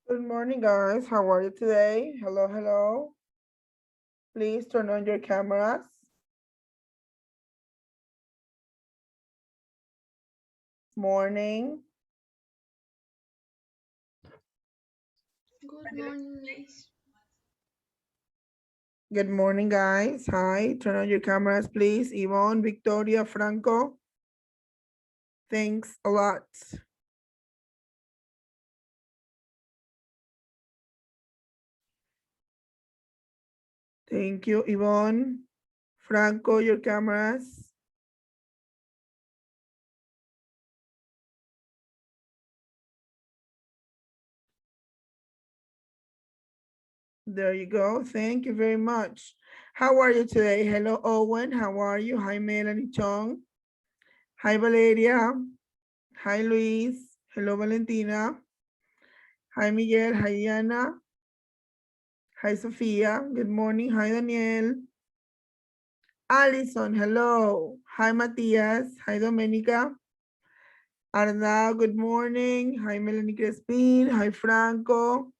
Good morning, guys. How are you today? Hello, hello. Please turn on your cameras. Morning. Good morning, Miss. Good morning, guys. Hi. Turn on your cameras, please. Yvonne, Victoria, Franco. Thanks a lot. Thank you, Yvonne. Franco, your cameras. There you go. Thank you very much. How are you today? Hello, Owen. How are you? Hi, Melanie Chong. Hi, Valeria. Hi, Luis. Hello, Valentina. Hi, Miguel. Hi, Diana. Hi, Sophia. Good morning. Hi, Daniel. Alison, hello. Hi, Matias. Hi, Domenica. Arnau, good morning. Hi, Melanie Crespin. Hi, Franco.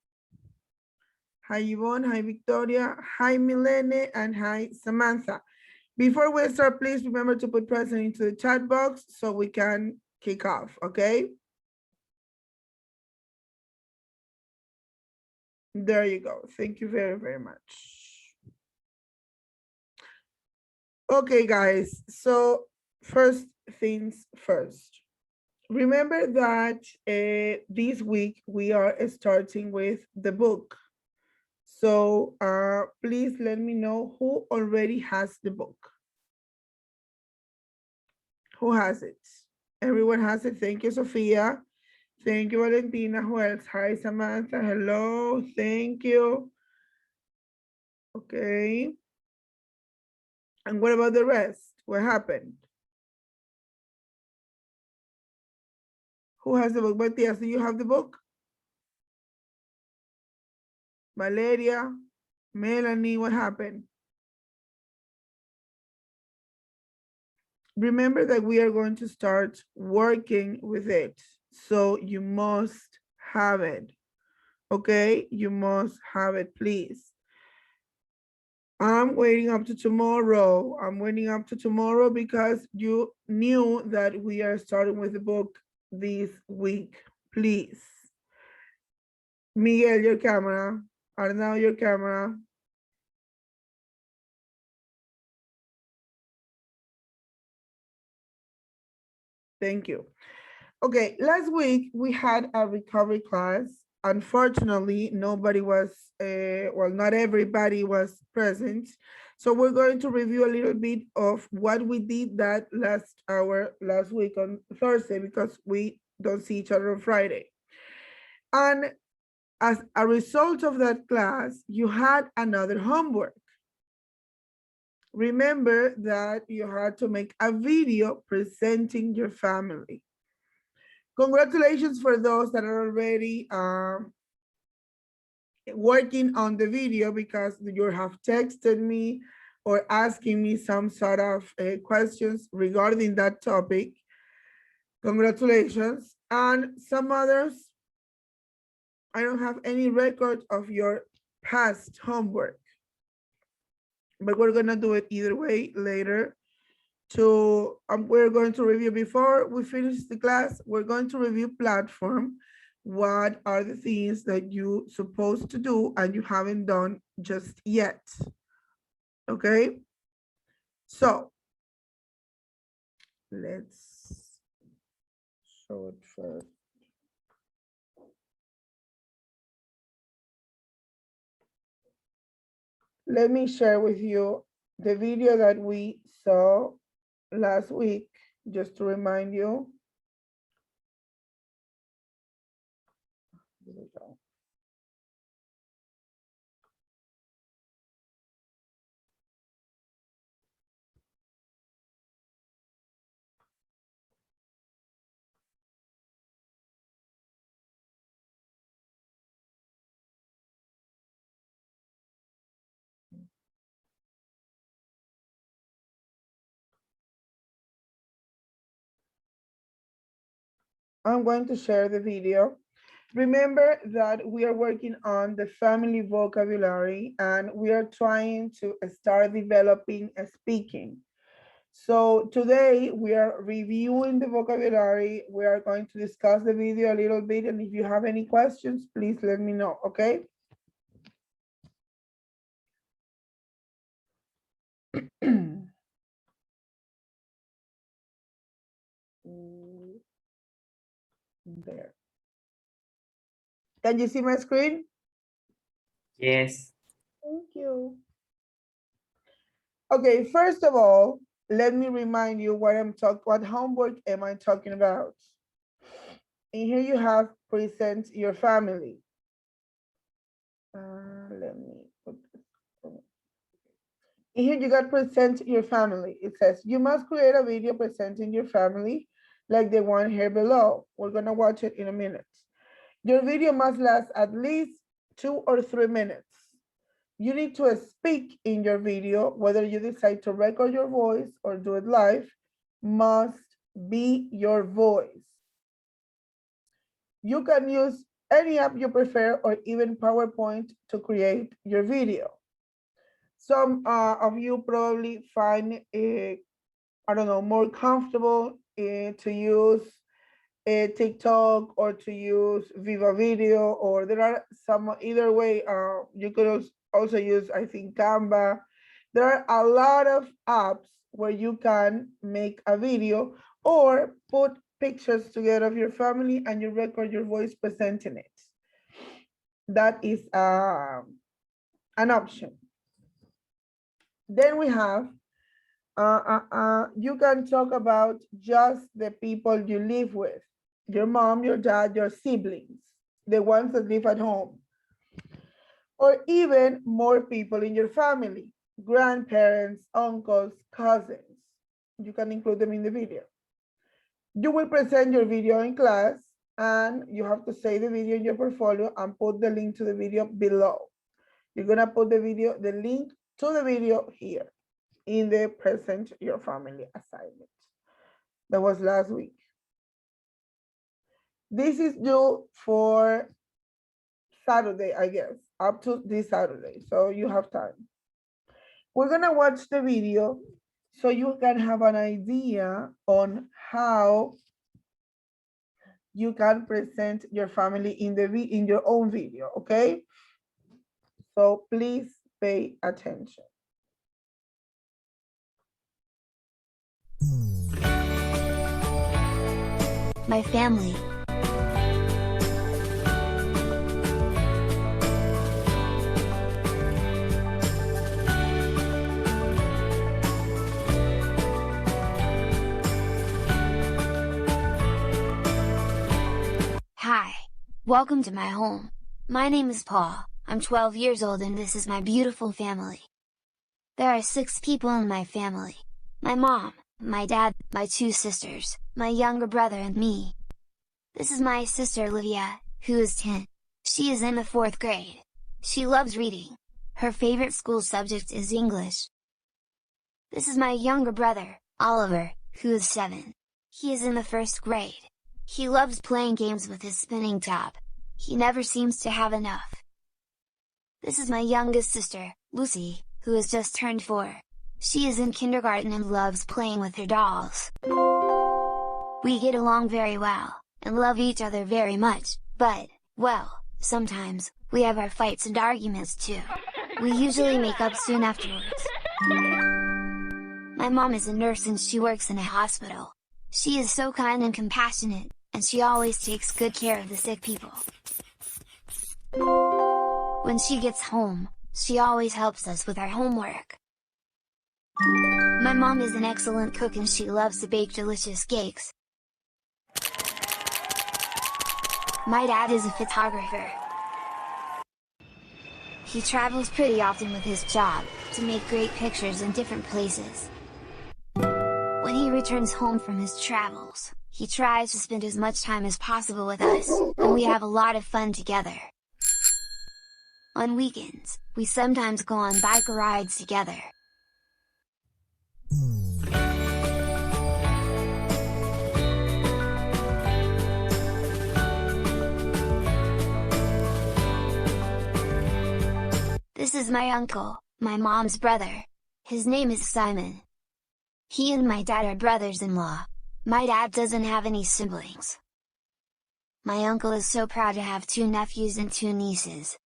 Hi, Yvonne. Hi, Victoria. Hi, Milene. And hi, Samantha. Before we start, please remember to put present into the chat box so we can kick off, okay? There you go. Thank you very, very much. Okay, guys. So first things first. Remember that this week we are starting with the book. So please let me know who already has the book. Who has it? Everyone has it. Thank you, Sophia. Thank you, Valentina. Who else? Hi, Samantha. Hello. Thank you. Okay. And what about the rest? What happened? Who has the book? Matias, do you have the book? Valeria, Melanie, what happened? Remember that we are going to start working with it. So you must have it. Okay, you must have it, please. I'm waiting up to tomorrow. I'm waiting up to tomorrow because you knew that we are starting with the book this week. Please. Miguel, your camera. Arnau, your camera. Thank you. Okay, last week we had a recovery class. Unfortunately, nobody was, well, not everybody was present. So we're going to review a little bit of what we did that last week on Thursday because we don't see each other on Friday. And as a result of that class, you had another homework. Remember that you had to make a video presenting your family. Congratulations for those that are already working on the video because you have texted me or asking me some sort of questions regarding that topic. Congratulations. And some others, I don't have any record of your past homework, but we're gonna do it either way later. So we're going to review before we finish the class, we're going to review platform. What are the things that you supposed to do and you haven't done just yet? Okay, so let's show it first. Let me share with you the video that we saw last week, just to remind you. I'm going to share the video. Remember that we are working on the family vocabulary and we are trying to start developing speaking. So today we are reviewing the vocabulary. We are going to discuss the video a little bit, and if you have any questions, please let me know, okay? There. Can you see my screen? Yes. Thank you. Okay, first of all, let me remind you what homework am I talking about? And here you have present your family. Let me put this. And here you got present your family. It says you must create a video presenting your family like the one here below. We're gonna watch it in a minute. Your video must last at least 2 or 3 minutes. You need to speak in your video, whether you decide to record your voice or do it live, must be your voice. You can use any app you prefer or even PowerPoint to create your video. Some of you probably find I don't know, more comfortable to use TikTok or to use Viva Video, or there are some, either way, you could also use, I think, Canva. There are a lot of apps where you can make a video or put pictures together of your family and you record your voice presenting it. That is an option. Then we have, you can talk about just the people you live with, your mom, your dad, your siblings, the ones that live at home, or even more people in your family, grandparents, uncles, cousins. You can include them in the video. You will present your video in class and you have to say the video in your portfolio and put the link to the video below. You're gonna put the link to the video here in the present your family assignment. That was last week. This is due for Saturday, I guess, up to this Saturday. So you have time. We're gonna watch the video so you can have an idea on how you can present your family in your own video, okay? So please pay attention. My family. Hi. Welcome to my home. My name is Paul, I'm 12 years old and this is my beautiful family. There are 6 people in my family. My mom, my dad, my 2 sisters, my younger brother and me. This is my sister Livia, who is 10. She is in the 4th grade. She loves reading. Her favorite school subject is English. This is my younger brother, Oliver, who is 7. He is in the 1st grade. He loves playing games with his spinning top. He never seems to have enough. This is my youngest sister, Lucy, who has just turned 4. She is in kindergarten and loves playing with her dolls. We get along very well, and love each other very much, but, well, sometimes, we have our fights and arguments too. We usually make up soon afterwards. My mom is a nurse and she works in a hospital. She is so kind and compassionate, and she always takes good care of the sick people. When she gets home, she always helps us with our homework. My mom is an excellent cook and she loves to bake delicious cakes. My dad is a photographer. He travels pretty often with his job, to make great pictures in different places. When he returns home from his travels, he tries to spend as much time as possible with us, and we have a lot of fun together. On weekends, we sometimes go on bike rides together. This is my uncle, my mom's brother. His name is Simon. He and my dad are brothers-in-law. My dad doesn't have any siblings. My uncle is so proud to have 2 nephews and 2 nieces.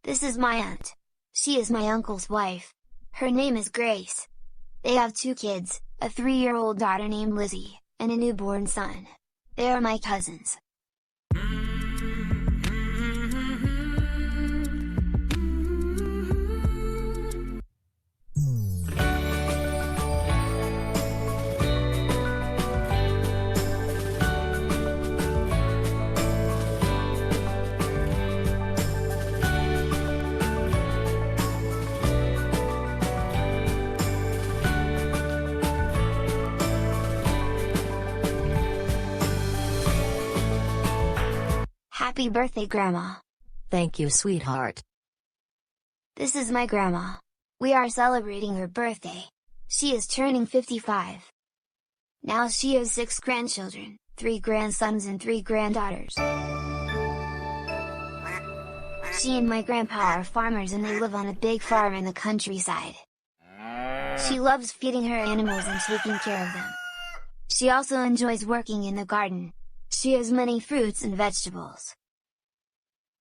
This is my aunt. She is my uncle's wife. Her name is Grace. They have 2 kids, a 3-year-old daughter named Lizzie, and a newborn son. They are my cousins. Happy birthday, Grandma. Thank you, sweetheart. This is my grandma. We are celebrating her birthday. She is turning 55. Now she has 6 grandchildren, 3 grandsons and 3 granddaughters. She and my grandpa are farmers and they live on a big farm in the countryside. She loves feeding her animals and taking care of them. She also enjoys working in the garden. She has many fruits and vegetables.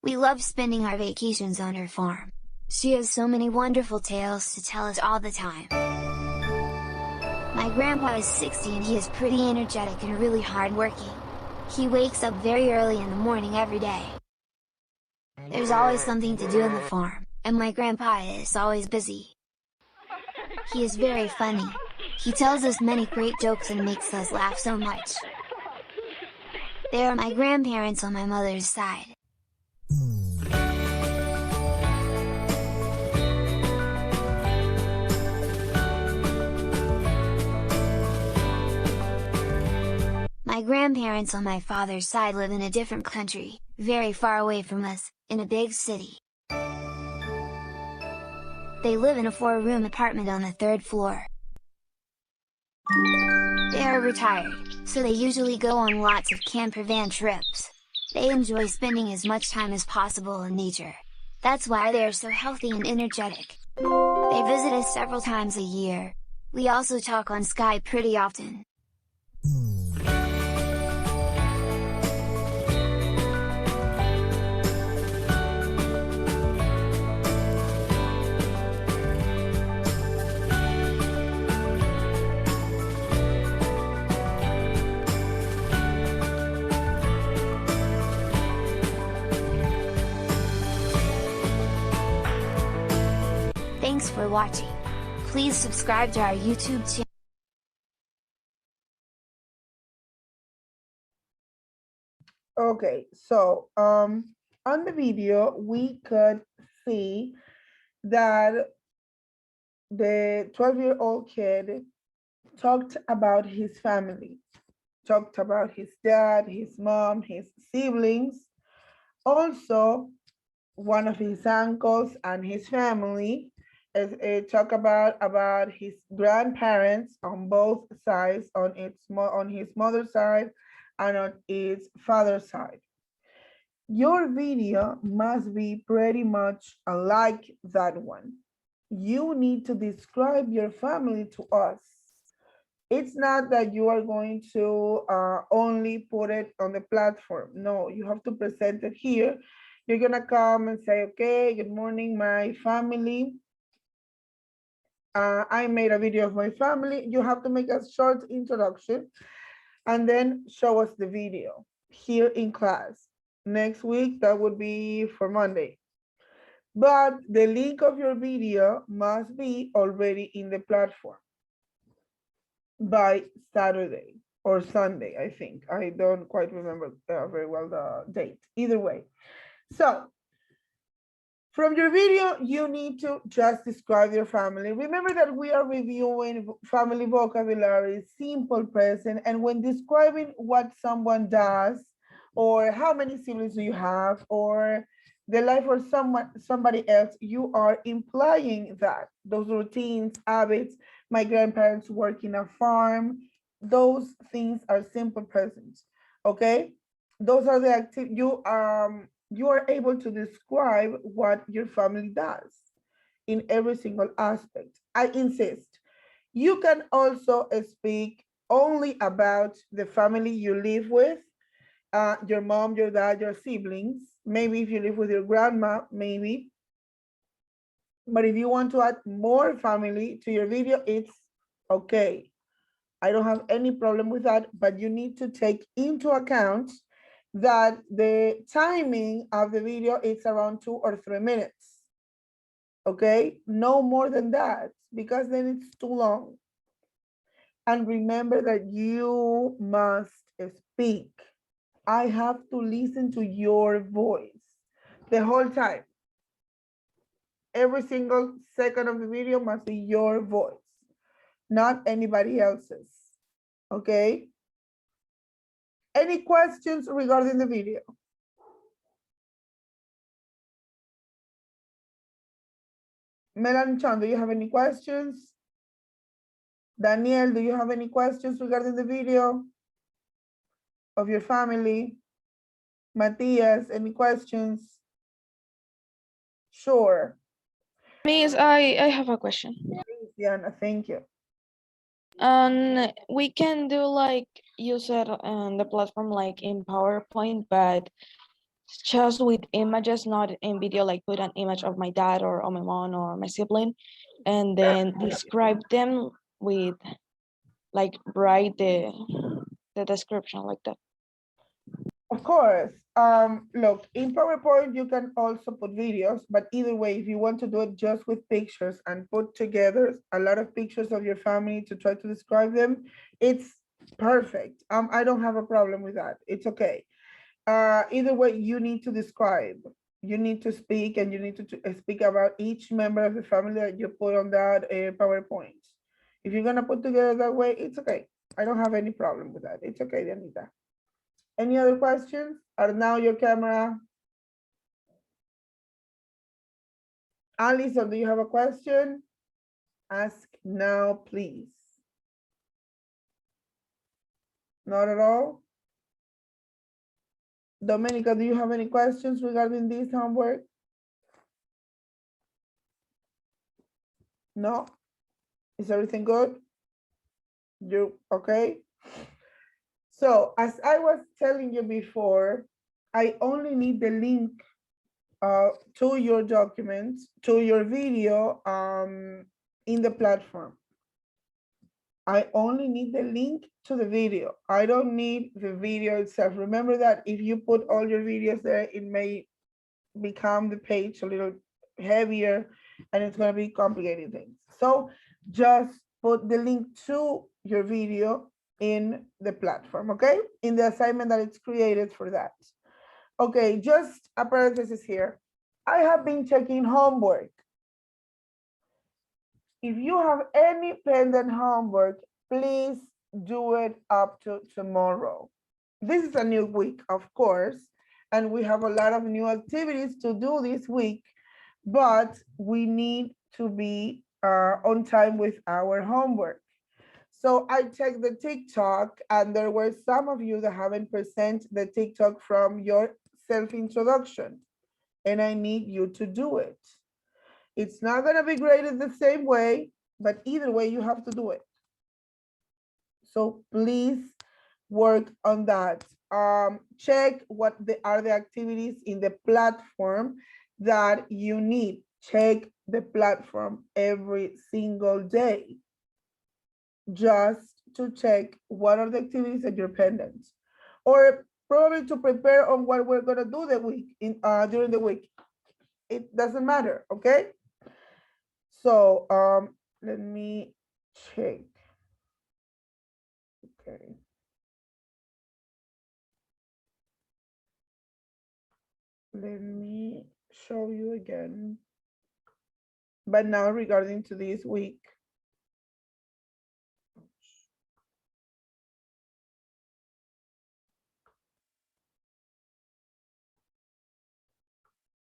We love spending our vacations on her farm. She has so many wonderful tales to tell us all the time. My grandpa is 60 and he is pretty energetic and really hardworking. He wakes up very early in the morning every day. There's always something to do on the farm, and my grandpa is always busy. He is very funny. He tells us many great jokes and makes us laugh so much. They are my grandparents on my mother's side. My grandparents on my father's side live in a different country, very far away from us, in a big city. They live in a 4-room apartment on the 3rd floor. They are retired, so they usually go on lots of camper van trips. They enjoy spending as much time as possible in nature. That's why they are so healthy and energetic. They visit us several times a year. We also talk on Skype pretty often. Thanks for watching. Please subscribe to our YouTube channel. Okay, so on the video, we could see that the 12-year-old kid talked about his family, talked about his dad, his mom, his siblings, also one of his uncles and his family. Talk about his grandparents on both sides, on his mother's side and on its father's side. Your video must be pretty much like that one. You need to describe your family to us. It's not that you are going to only put it on the platform. No, you have to present it here. You're gonna come and say, okay, good morning, my family. I made a video of my family. You have to make a short introduction and then show us the video here in class. Next week, that would be for Monday. But the link of your video must be already in the platform by Saturday or Sunday, I think. I don't quite remember very well the date. Either way. So from your video, you need to just describe your family. Remember that we are reviewing family vocabulary, simple present, and when describing what someone does, or how many siblings do you have, or the life for somebody else, you are implying that those routines, habits, my grandparents work in a farm, those things are simple present. Okay, those are the you are able to describe what your family does in every single aspect. I insist. You can also speak only about the family you live with, your mom, your dad, your siblings. Maybe if you live with your grandma, maybe. But if you want to add more family to your video, it's okay. I don't have any problem with that, but you need to take into account that the timing of the video is around 2 or 3 minutes. Okay, no more than that, because then it's too long. And remember that you must speak. I have to listen to your voice the whole time. Every single second of the video must be your voice, not anybody else's. Okay? Any questions regarding the video? Melanie Chan, do you have any questions? Daniel, do you have any questions regarding the video of your family? Matthias, any questions? Sure. Miss, I have a question. Diana, thank you. We can do like use it on the platform like in PowerPoint, but just with images, not in video, like put an image of my dad or my mom or my sibling, and then describe them with like write the description like that. Of course. Look, in PowerPoint, you can also put videos, but either way, if you want to do it just with pictures and put together a lot of pictures of your family to try to describe them, it's perfect. I don't have a problem with that. It's okay. Either way, you need to describe. You need to speak, and you need to speak about each member of the family that you put on that PowerPoint. If you're gonna put together that way, it's okay. I don't have any problem with that. It's okay, Danita. Any other questions? Now your camera. Alison, do you have a question? Ask now, please. Not at all? Domenica, do you have any questions regarding this homework? No? Is everything good? You okay? So as I was telling you before, I only need the link to your documents, to your video in the platform. I only need the link to the video. I don't need the video itself. Remember that if you put all your videos there, it may become the page a little heavier and it's gonna be complicated things. So just put the link to your video in the platform, okay? In the assignment that it's created for that. Okay, just a parenthesis here. I have been checking homework. If you have any pending homework, please do it up to tomorrow. This is a new week, of course, and we have a lot of new activities to do this week, but we need to be on time with our homework. So I checked the TikTok, and there were some of you that haven't presented the TikTok from your self-introduction, and I need you to do it. It's not gonna be graded the same way, but either way, you have to do it. So please work on that. Check what are the activities in the platform that you need. Check the platform every single day, just to check what are the activities that you're pending, or probably to prepare on what we're gonna do the week during the week. It doesn't matter, okay? So let me check. Okay. Let me show you again. But now regarding to this week.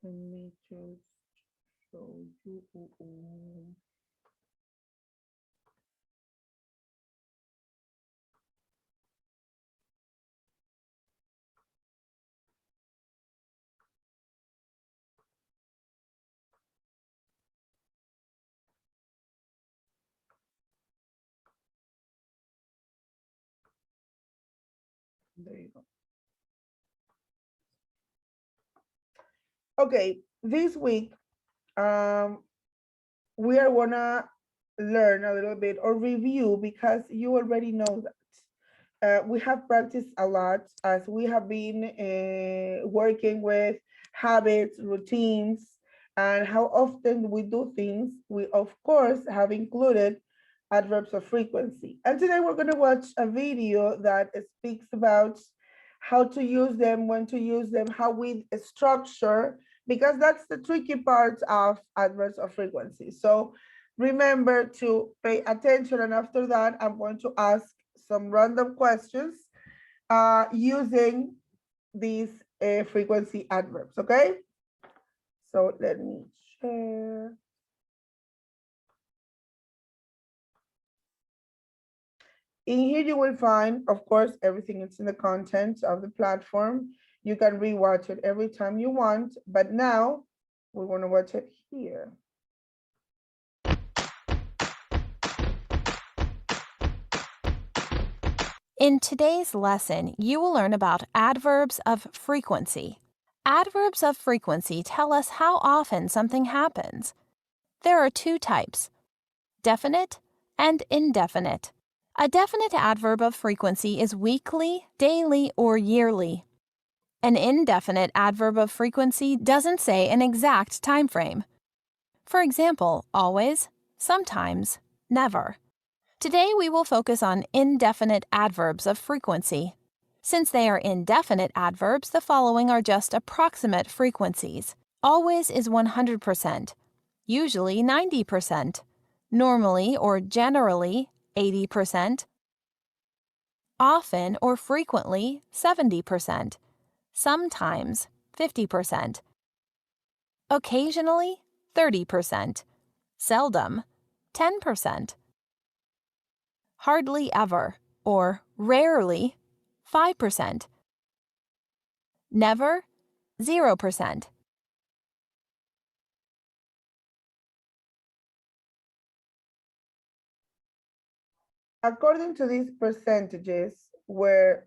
Let me just show you. There you go. Okay, this week, we are gonna learn a little bit or review because you already know that. We have practiced a lot as we have been working with habits, routines, and how often we do things. We, of course, have included adverbs of frequency. And today we're going to watch a video that speaks about how to use them, when to use them, how we structure, because that's the tricky part of adverbs of frequency. So remember to pay attention. And after that, I'm going to ask some random questions using these frequency adverbs, okay? So let me share. In here you will find, of course, everything is in the content of the platform. You can rewatch it every time you want, but now we want to watch it here. In today's lesson, you will learn about adverbs of frequency. Adverbs of frequency tell us how often something happens. There are two types, definite and indefinite. A definite adverb of frequency is weekly, daily, or yearly. An indefinite adverb of frequency doesn't say an exact time frame. For example, always, sometimes, never. Today we will focus on indefinite adverbs of frequency. Since they are indefinite adverbs, the following are just approximate frequencies. Always is 100%, usually 90%, normally or generally 80%, often or frequently 70%, sometimes 50%, occasionally 30%, seldom 10%. Hardly ever, or rarely, 5%. Never, 0%. According to these percentages, where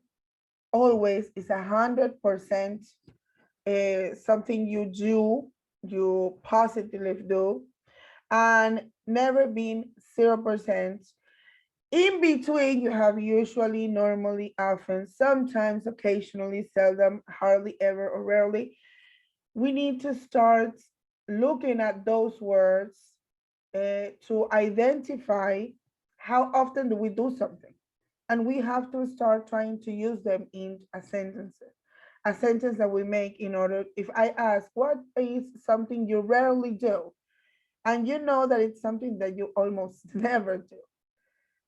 always is 100% something you do, you positively do, and never been 0%. In between, you have usually, normally, often, sometimes, occasionally, seldom, hardly ever, or rarely. We need to start looking at those words to identify how often do we do something. And we have to start trying to use them in a sentence that we make in order, if I ask, what is something you rarely do? And you know that it's something that you almost never do.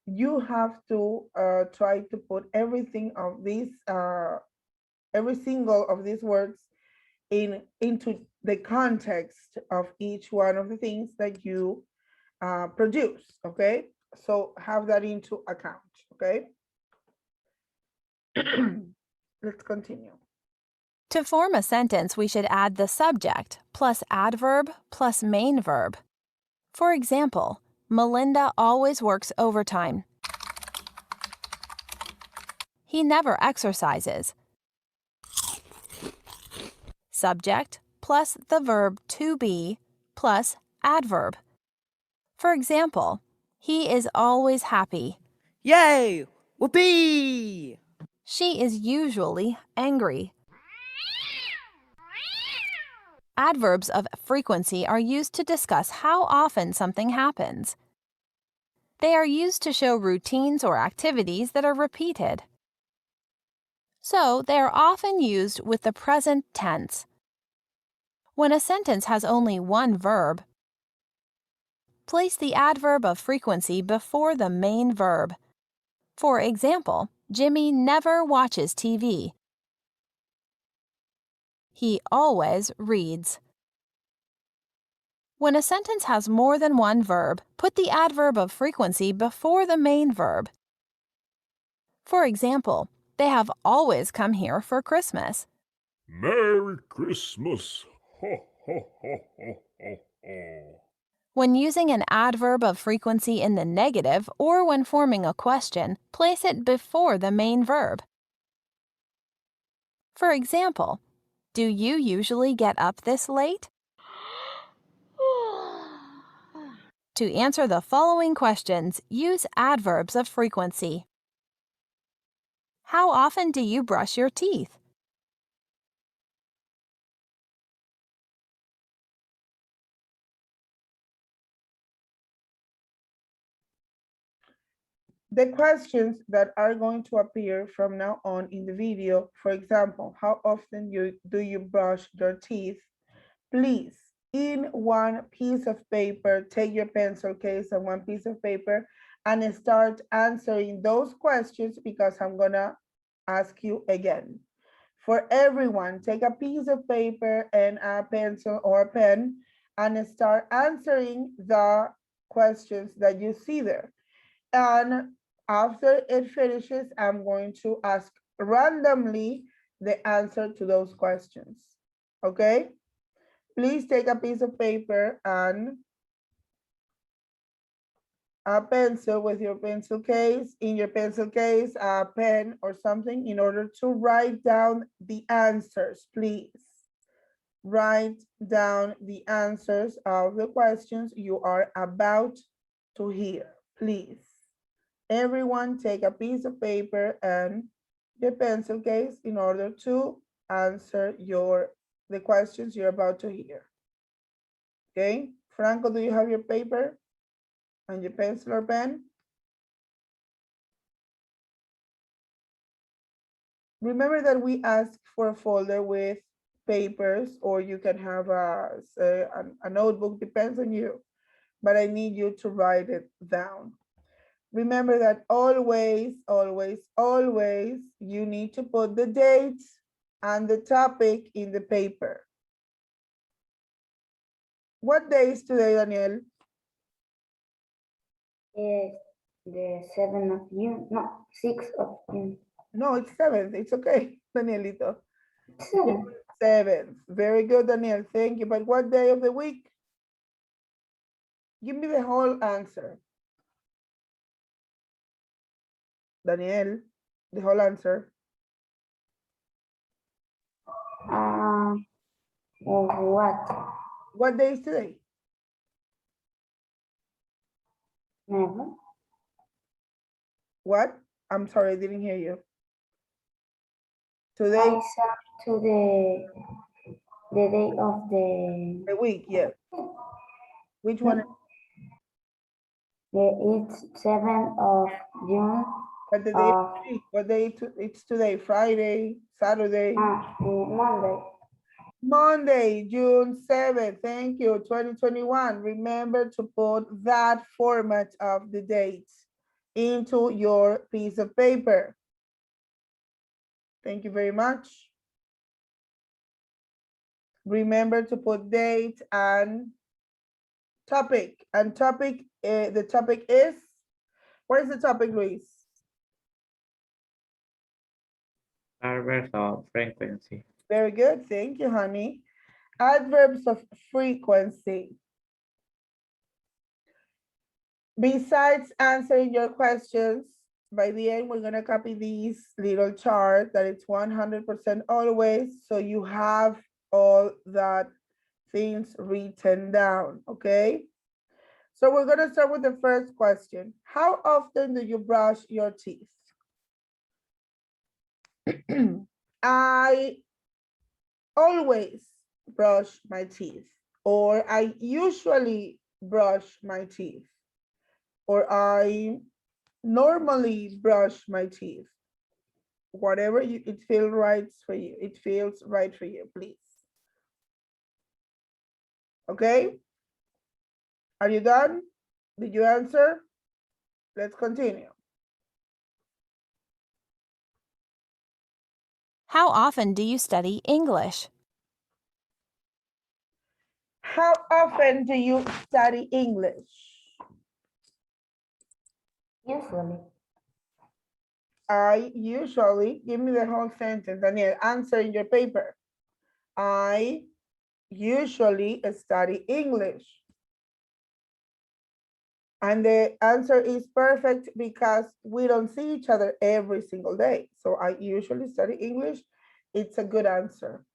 You have to try to put everything of these, every single of these words into the context of each one of the things that you produce, okay? So have that into account, okay? Let's continue. To form a sentence, we should add the subject plus adverb plus main verb. For example, Melinda always works overtime. He never exercises. Subject plus the verb to be plus adverb. For example, he is always happy. Yay! Whoopee! She is usually angry. Adverbs of frequency are used to discuss how often something happens. They are used to show routines or activities that are repeated. So, they are often used with the present tense. When a sentence has only one verb, place the adverb of frequency before the main verb. For example, Jimmy never watches TV. He always reads. When a sentence has more than one verb, put the adverb of frequency before the main verb. For example, they have always come here for Christmas. Merry Christmas. Ho, ho, ho, ho, ho, ho. When using an adverb of frequency in the negative or when forming a question, place it before the main verb. For example, do you usually get up this late? To answer the following questions, use adverbs of frequency. How often do you brush your teeth? The questions that are going to appear from now on in the video, for example, how often do you brush your teeth? Please, in one piece of paper, take your pencil case and one piece of paper and start answering those questions because I'm gonna ask you again. For everyone, take a piece of paper and a pencil or a pen and start answering the questions that you see there. And after it finishes, I'm going to ask randomly the answer to those questions, okay? Please take a piece of paper and a pencil with your pencil case, in your pencil case, a pen or something in order to write down the answers, please. Write down the answers of the questions you are about to hear, please. Everyone take a piece of paper and your pencil case in order to answer the questions you're about to hear. Okay, Franco, do you have your paper and your pencil or pen? Remember that we asked for a folder with papers, or you can have a notebook, depends on you, but I need you to write it down. Remember that always, always, always, you need to put the date and the topic in the paper. What day is today, Daniel? It's the 7th of June, no, 6th of June. No, it's 7th. It's okay, Danielito. 7th. 7th. Very good, Daniel. Thank you. But what day of the week? Give me the whole answer. Daniel, the whole answer. What? What day is today? Never. What? I'm sorry, I didn't hear you. I Today, saw to the day of the week, yes. Which one? It's 7th of June. But the day of the week, what day it's today? Friday, Saturday? Monday. Monday, June 7th. Thank you. 2021. Remember to put that format of the dates into your piece of paper. Thank you very much. Remember to put date and topic. And topic, the topic is, what is the topic, Luis? Adverbs of frequency. Very good. Thank you, honey. Adverbs of frequency. Besides answering your questions, by the end, we're going to copy these little chart that it's 100% always. So you have all that things written down, okay? So we're going to start with the first question. How often do you brush your teeth? I always brush my teeth, or I usually brush my teeth, or I normally brush my teeth. Whatever it feels right for you. It feels right for you, please. Okay? Are you done? Did you answer? Let's continue. How often do you study English? How often do you study English? Usually. I usually, give me the whole sentence, Daniel, answer in your paper. I usually study English. And the answer is perfect because we don't see each other every single day. So I usually study English. It's a good answer.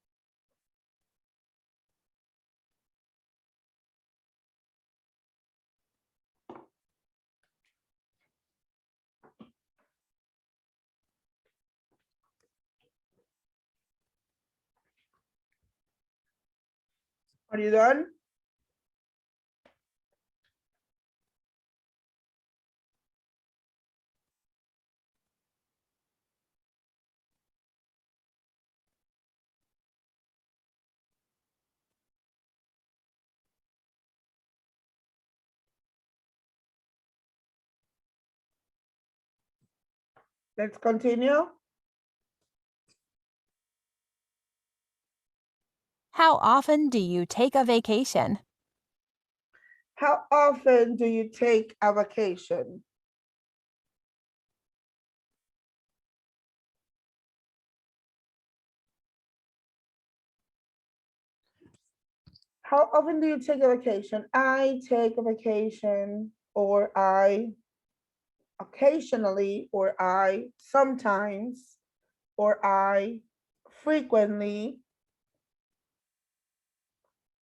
Are you done? Let's continue. How often do you take a vacation? How often do you take a vacation? How often do you take a vacation? I take a vacation, or I occasionally, or I sometimes, or I frequently,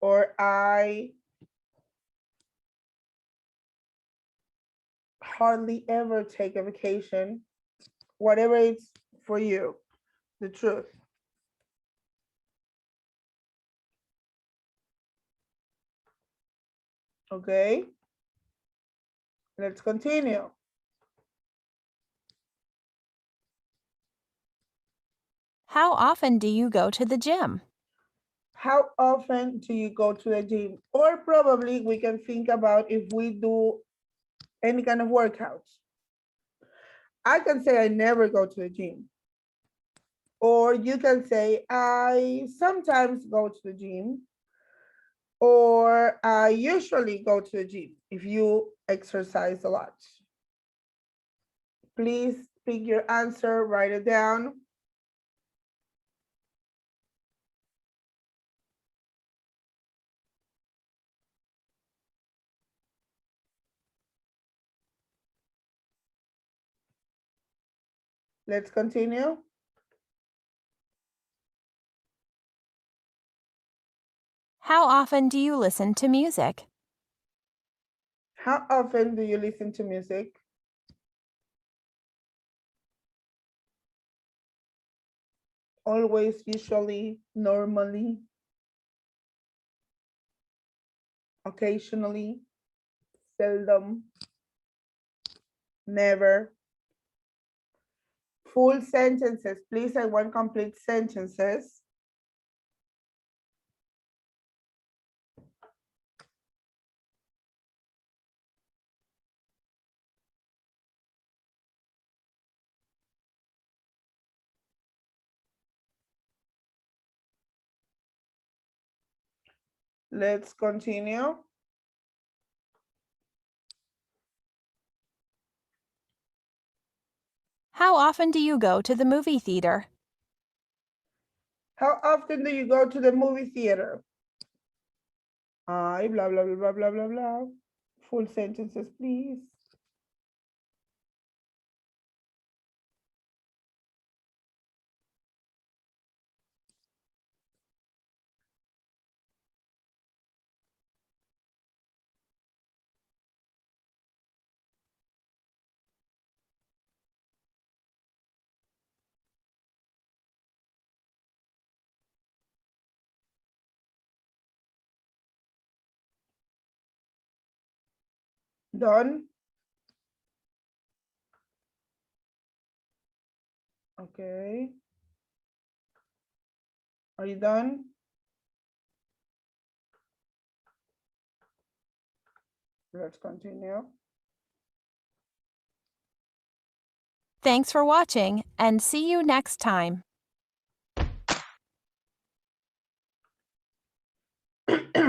or I hardly ever take a vacation. Whatever it's for you, the truth. Okay, let's continue. How often do you go to the gym? How often do you go to the gym? Or probably we can think about if we do any kind of workouts. I can say I never go to the gym. Or you can say I sometimes go to the gym. Or I usually go to the gym if you exercise a lot. Please pick your answer, write it down. Let's continue. How often do you listen to music? How often do you listen to music? Always, usually, normally, occasionally, seldom, never. Full sentences, please. I want complete sentences. Let's continue. How often do you go to the movie theater? How often do you go to the movie theater? I, blah, blah, blah, blah, blah, blah, blah. Full sentences, please. Done? Okay. Are you done? Let's continue. Thanks for watching, and see you next time.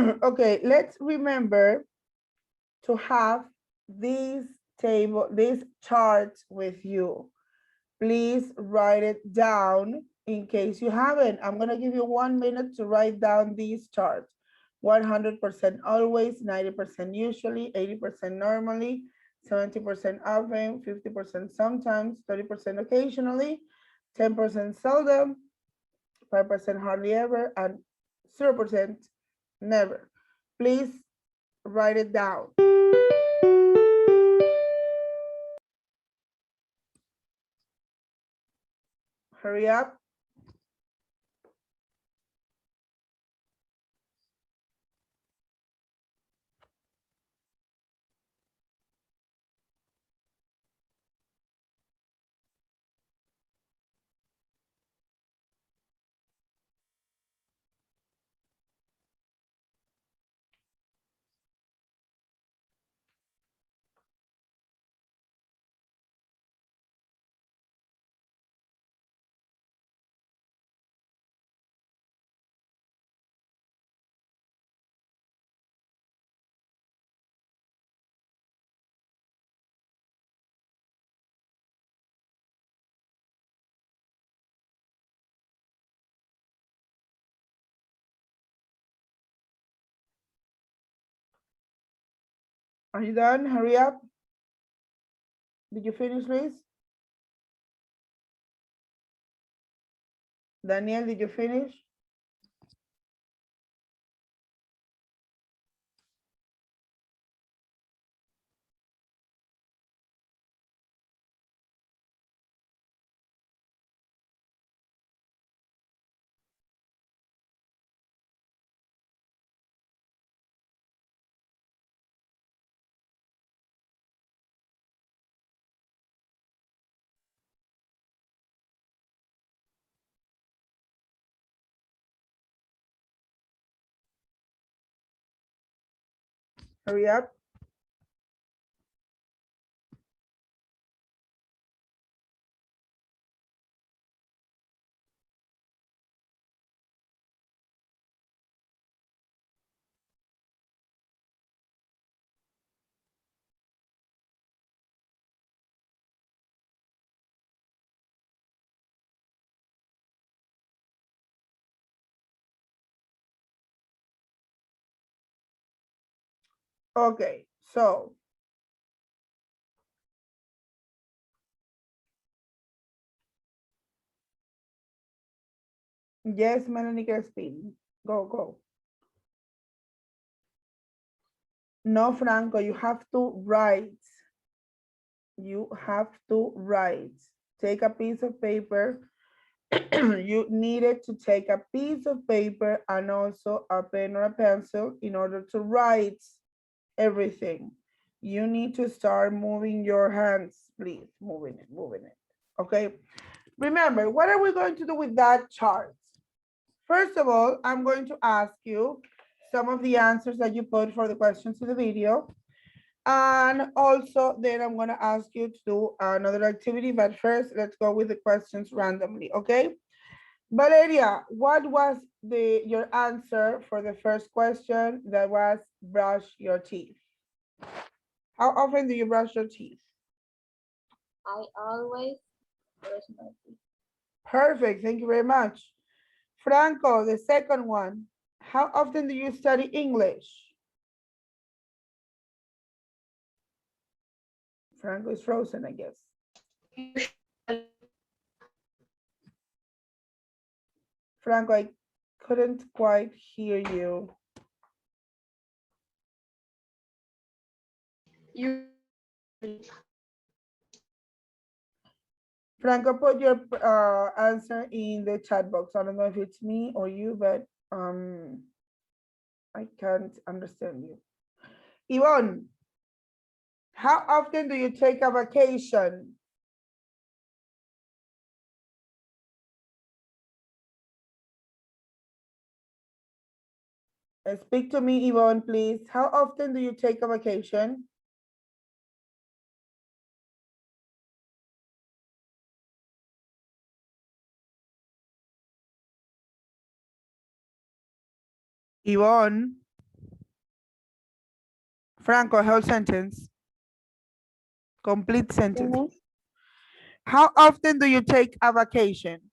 Okay, let's remember to have these charts with you. Please write it down in case you haven't. I'm gonna give you 1 minute to write down these charts. 100% always, 90% usually, 80% normally, 70% often, 50% sometimes, 30% occasionally, 10% seldom, 5% hardly ever, and 0% never. Please write it down. Hurry up. Are you done? Hurry up. Did you finish, Luis? Daniel, did you finish? Hurry up. Okay, so yes, Melanie Crespin. Go, go. No, Franco, you have to write. You have to write. Take a piece of paper. You needed to take a piece of paper and also a pen or a pencil in order to write everything. You need to start moving your hands, please. Moving it. Okay. Remember, what are we going to do with that chart? First of all, I'm going to ask you some of the answers that you put for the questions in the video. And also then I'm going to ask you to do another activity, but first let's go with the questions randomly, okay? Valeria, what was your answer for the first question that was brush your teeth? How often do you brush your teeth? I always brush my teeth. Perfect, thank you very much. Franco, the second one, how often do you study English? Franco is frozen, I guess. Franco, I couldn't quite hear you. Franco, put your answer in the chat box. I don't know if it's me or you, but I can't understand you. Yvonne, how often do you take a vacation? Speak to me, Yvonne, please. How often do you take a vacation? Yvonne. Franco, whole sentence. Complete Sí, sentence. miss. How often do you take a vacation?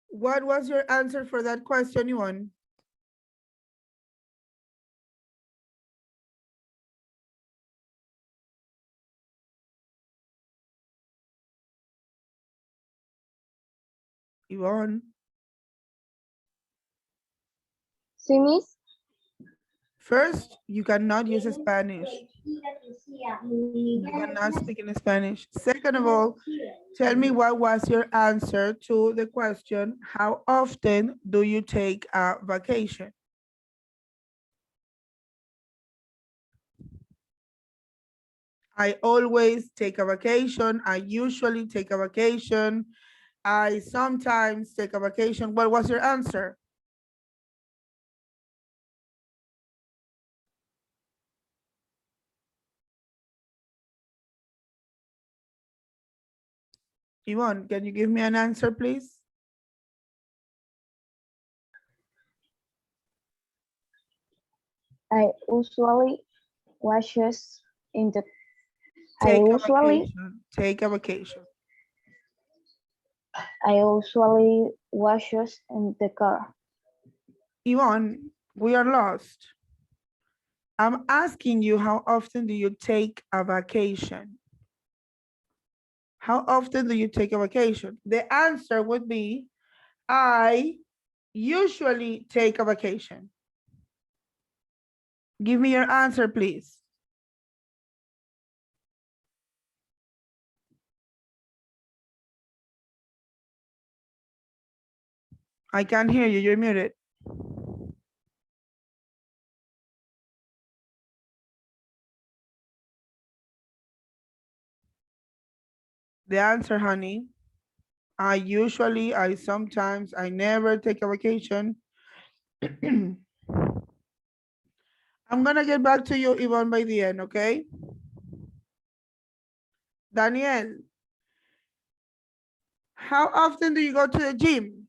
What was your answer for that question, Yvonne? Yvonne. Sí, miss. First, you cannot use Spanish. You cannot speak in Spanish. Second of all, tell me what was your answer to the question, how often do you take a vacation? I always take a vacation. I usually take a vacation. I sometimes take a vacation. What was your answer? Yvonne, can you give me an answer, please? I usually washes in the Take a usually- vacation. Take a vacation. I usually washes in the car. Yvonne, we are lost. I'm asking you, how often do you take a vacation? How often do you take a vacation? The answer would be, I usually take a vacation. Give me your answer, please. I can't hear you, you're muted. The answer, honey. I usually, I sometimes, I never take a vacation. I'm gonna get back to you, Yvonne, by the end, okay? Daniel, how often do you go to the gym?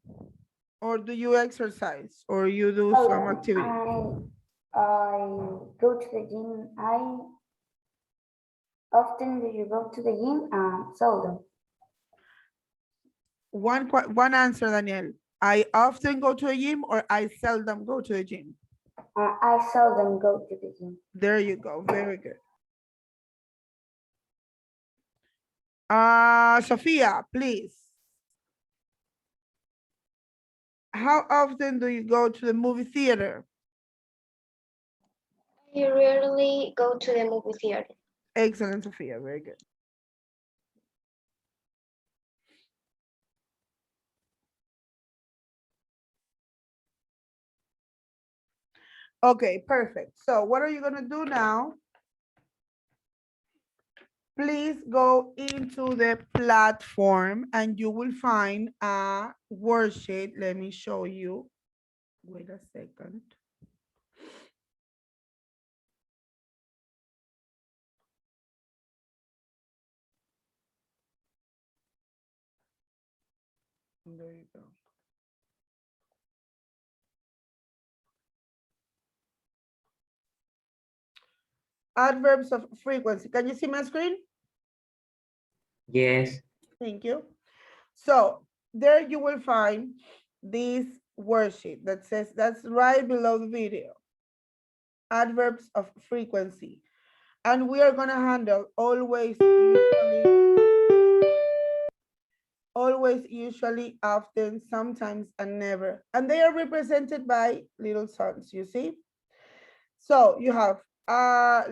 Or do you exercise? Or you do some activity? I go to the gym. Often do you go to the gym? Seldom. One answer, Daniel. I often go to the gym or I seldom go to the gym. I seldom go to the gym. There you go, very good. Sophia, please. How often do you go to the movie theater? I rarely go to the movie theater. Excellent, Sophia, very good. Okay, perfect. So what are you gonna do now? Please go into the platform and you will find a worksheet. Let me show you. Wait a second. There you go. Adverbs of frequency. Can you see my screen? Yes. Thank you. So there you will find this worksheet that says, that's right below the video. Adverbs of frequency. And we are gonna handle always, usually, often, sometimes, and never. And they are represented by little suns, you see? So you have,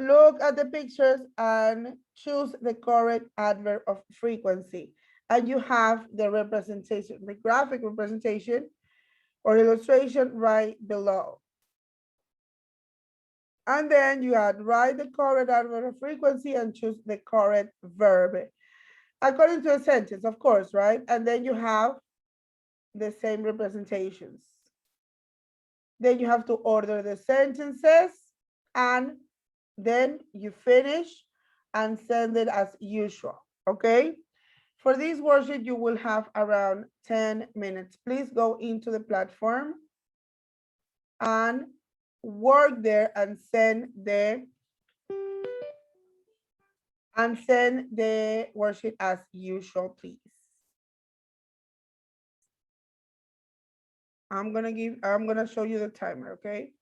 look at the pictures and choose the correct adverb of frequency. And you have the representation, the graphic representation or illustration right below. And then you add, write the correct adverb of frequency and choose the correct verb. According to a sentence, of course, right? And then you have the same representations. Then you have to order the sentences and then you finish and send it as usual, okay? For this worksheet, you will have around 10 minutes. Please go into the platform and work there and send the worksheet as usual, please. I'm gonna show you the timer, okay?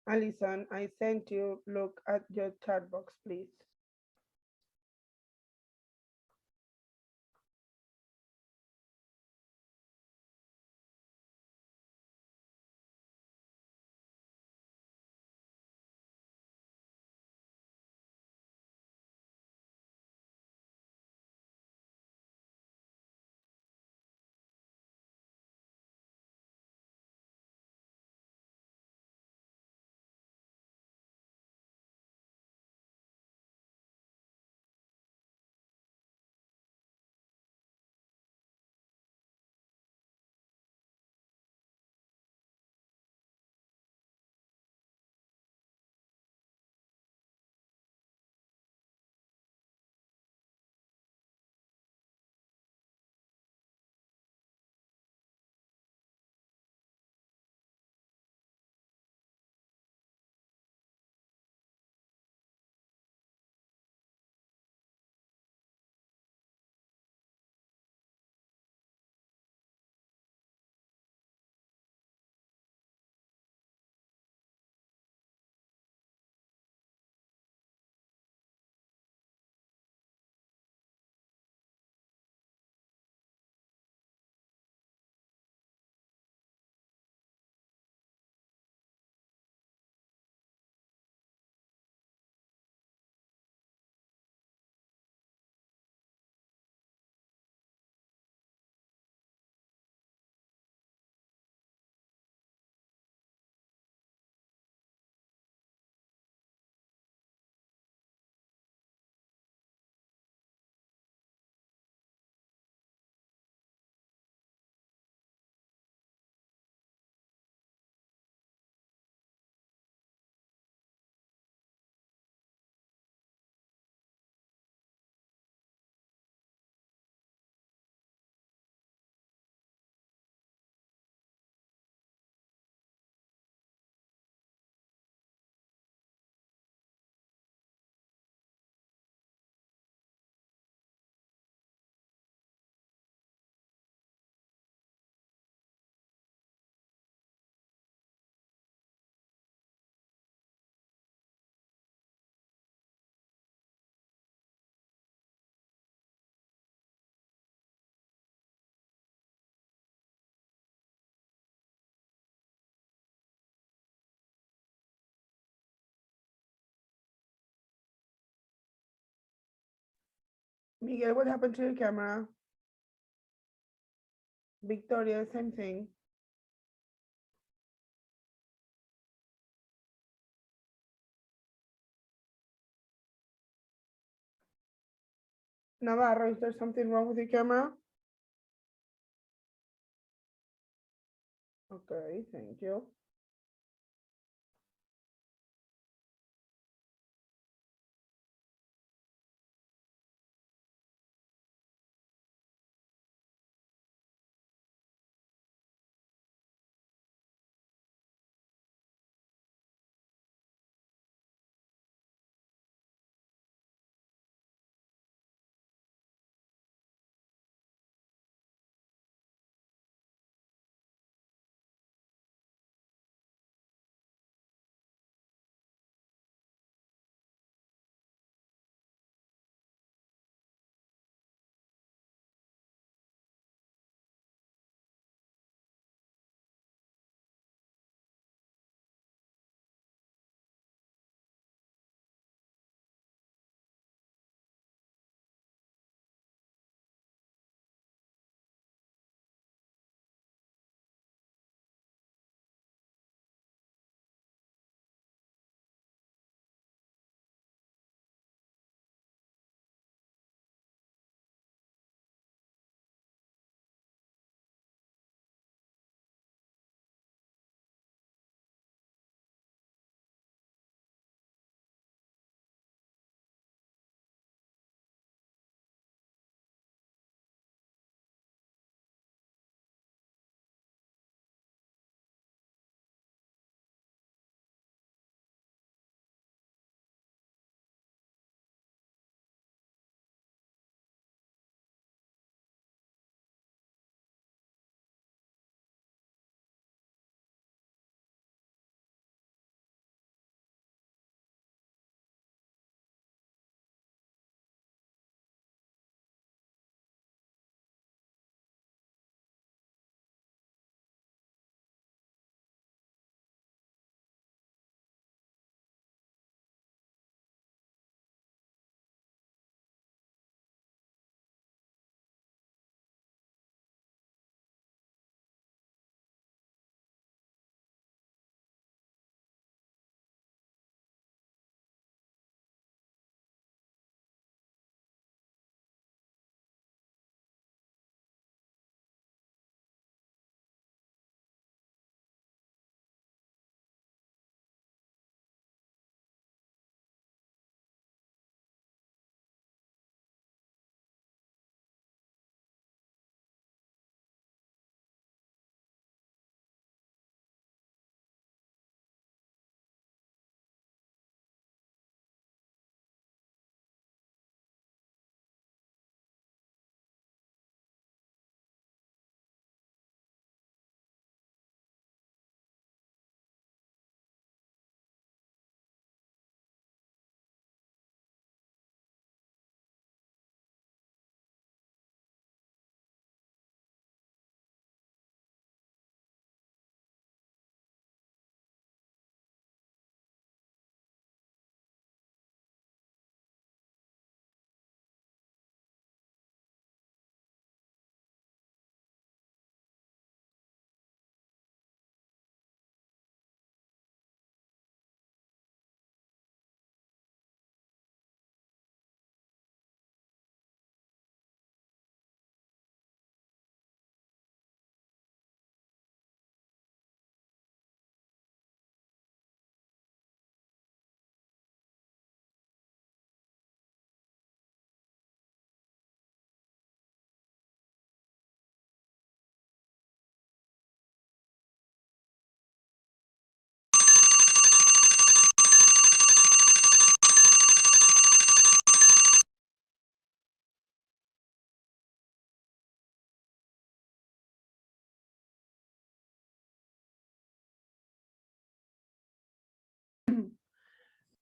Alison, I sent you. Look at your chat box, please. Miguel, what happened to your camera? Victoria, same thing. Navarro, is there something wrong with your camera? Okay, thank you.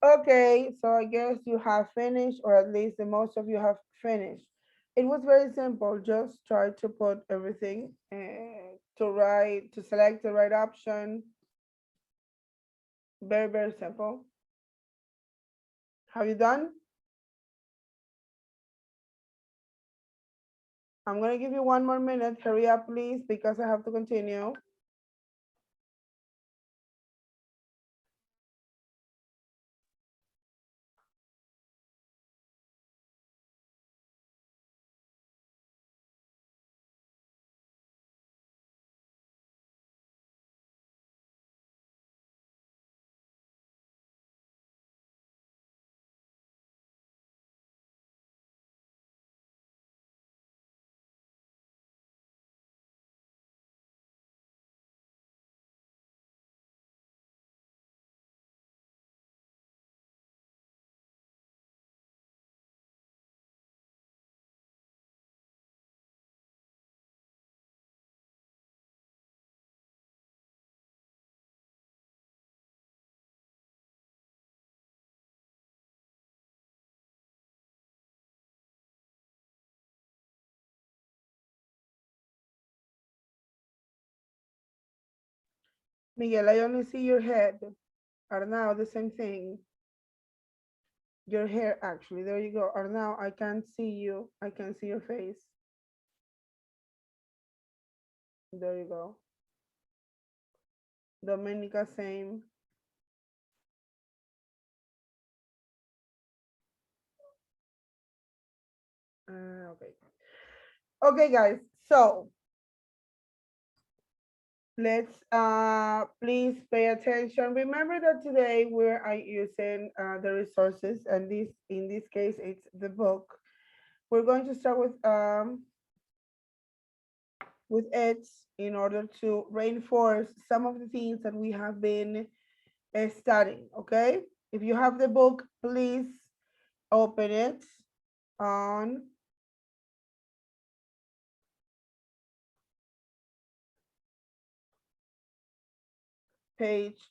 Okay, so I guess you have finished, or at least the most of you have finished. It was very simple. Just try to put everything to select the right option. Very, very simple. Have you done? I'm gonna give you 1 more minute. Hurry up, please, because I have to continue. Miguel, I only see your head. Arnau, the same thing. Your hair, actually. There you go. Arnau, I can't see you. I can see your face. There you go. Domenica, same. Okay. Okay, guys. So let's please pay attention. Remember that today we're using the resources, and this in this case it's the book. We're going to start with it in order to reinforce some of the things that we have been studying. Okay, if you have the book, please open it on page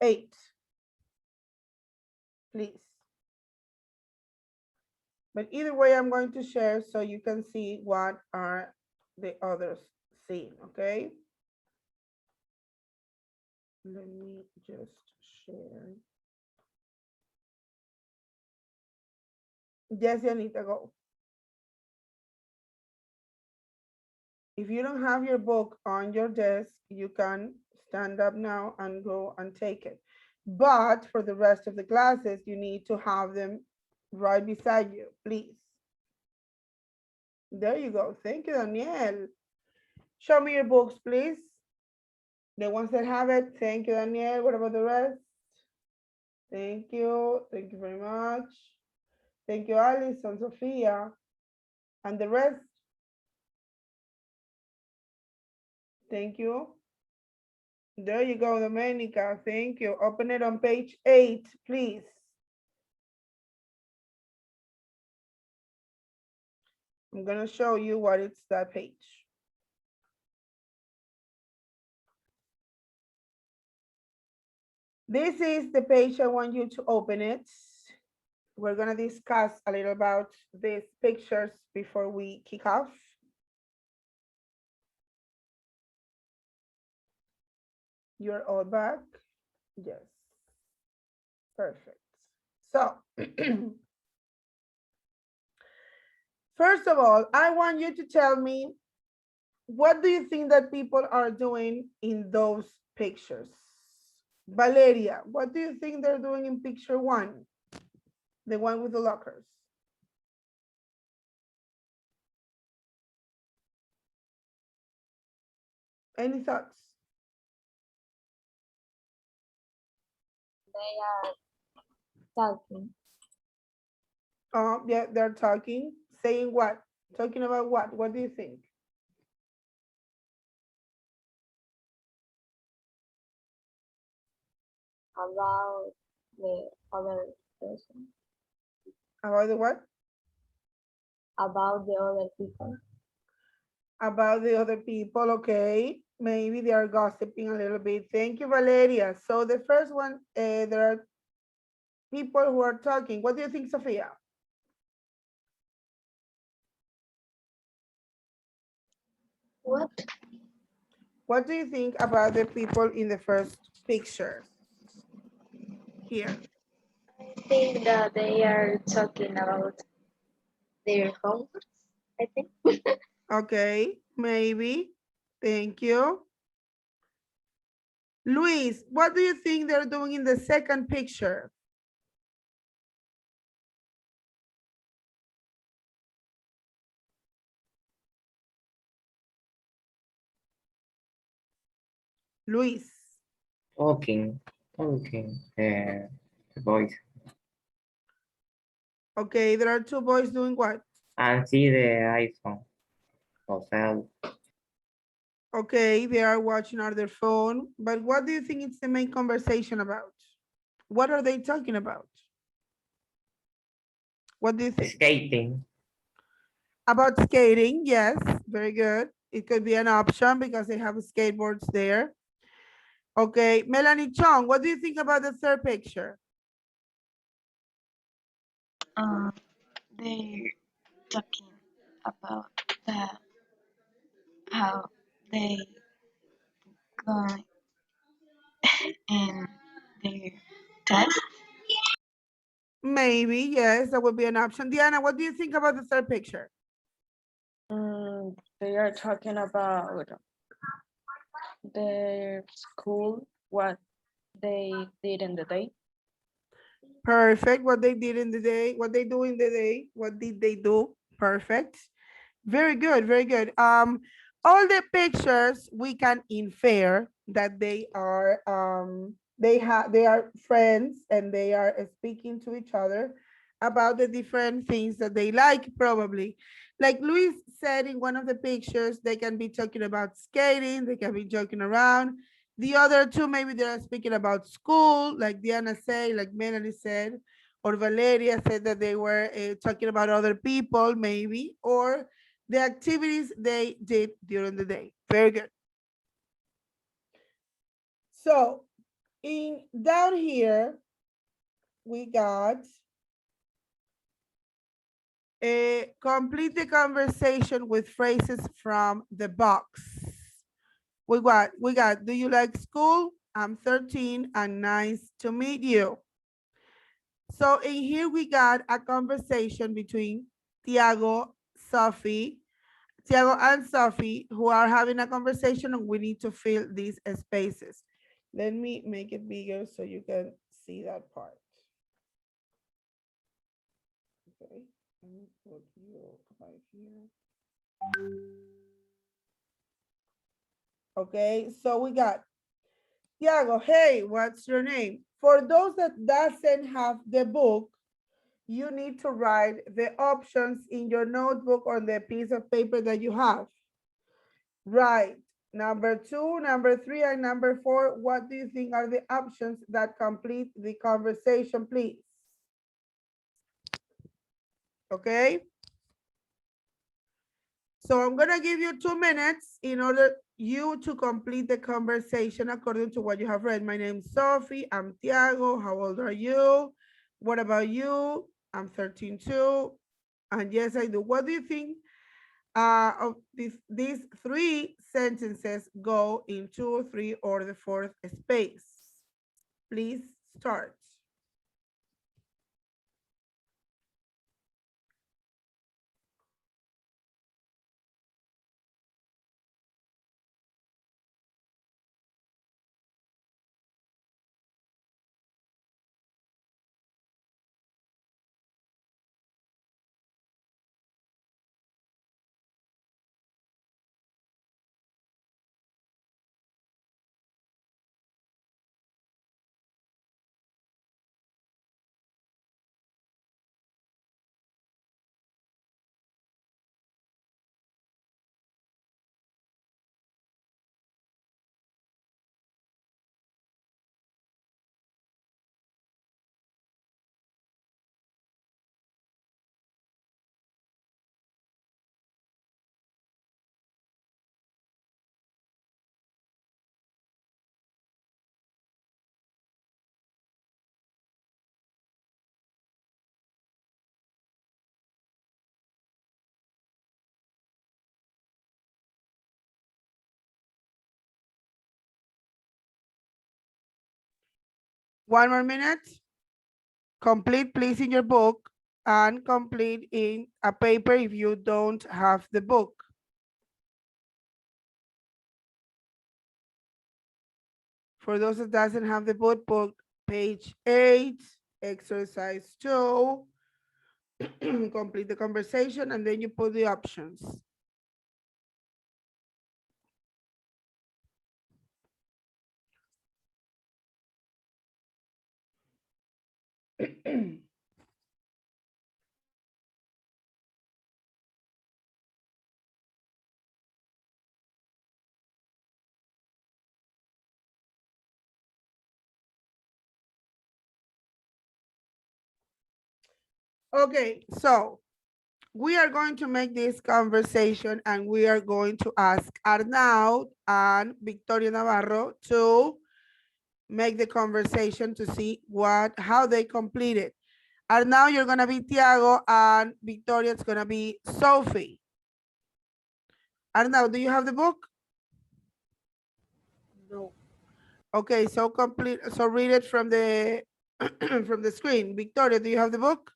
8, please. But either way, I'm going to share so you can see what are the others seeing, okay? Let me just share. Yes, Anita, go. If you don't have your book on your desk, you can stand up now and go and take it. But for the rest of the classes, you need to have them right beside you, please. There you go. Thank you, Danielle. Show me your books, please. The ones that have it. Thank you, Danielle. What about the rest? Thank you. Thank you very much. Thank you, Alice and Sophia. And the rest? Thank you. There you go, Domenica. Thank you. Open it on page 8, please. I'm going to show you what it's that page. This is the page I want you to open it. We're going to discuss a little about these pictures before we kick off. You're all back? Yes. Perfect. So, first of all, I want you to tell me, what do you think that people are doing in those pictures? Valeria, what do you think they're doing in picture 1? The one with the lockers. Any thoughts? They are talking Yeah, they're talking. Saying what? Talking about what? What do you think? about the other person, About the what? about the other people. About the other people, okay. Maybe they are gossiping a little bit. Thank you, Valeria. So the first one, there are people who are talking. What do you think, Sophia? What? What do you think about the people in the first picture here? I think that they are talking about their homework, I think. Okay, maybe. Thank you. Luis, what do you think they're doing in the second picture? Luis. Talking, the voice. Okay, there are two boys doing what? And see the iPhone. O sea, Okay, they are watching on their phone, but what do you think it's the main conversation about? What are they talking about? What do you think? skating. About skating, yes, very good. It could be an option because they have skateboards there. Okay, Melanie Chong, what do you think about the third picture? They talking about the how they going in their test. Maybe, yes, that would be an option. Diana, what do you think about the third picture? They are talking about their school, what they did in the day. Perfect, what they did in the day, what they do in the day, what did they do? Perfect. Very good, very good. All the pictures we can infer that they are they are friends and they are speaking to each other about the different things that they like, probably. Like Luis said in one of the pictures, they can be talking about skating, they can be joking around. The other two, maybe they're speaking about school, like Diana said, like Melanie said, or Valeria said that they were talking about other people, maybe, or the activities they did during the day. Very good. So in down here, we got complete the conversation with phrases from the box. We got, do you like school? I'm 13 and nice to meet you. So in here we got a conversation between Tiago, Tiago and Sophie, who are having a conversation, and we need to fill these spaces. Let me make it bigger so you can see that part. Okay, let me put you right here. Okay, so we got Tiago, hey, what's your name? For those that doesn't have the book, you need to write the options in your notebook on the piece of paper that you have. Right. Number 2, number 3, and number 4, what do you think are the options that complete the conversation, please? Okay. So I'm gonna give you 2 minutes in order you to complete the conversation according to what you have read. My name's Sophie, I'm Tiago, how old are you? What about you? I'm 13 too. And yes, I do. What do you think of these 3 sentences go in 2, 3, or the 4th space? Please start. One more minute. Complete, please, in your book, and complete in a paper if you don't have the book. For those that doesn't have the book, page 8, exercise 2, complete the conversation, and then you put the options. Okay, so we are going to make this conversation and we are going to ask Arnaud and Victoria Navarro to make the conversation to see how they complete it. Arnaud, you're gonna be Tiago, and Victoria is gonna be Sophie. Arnaud, do you have the book? No. Okay, so read it from the from the screen. Victoria, do you have the book?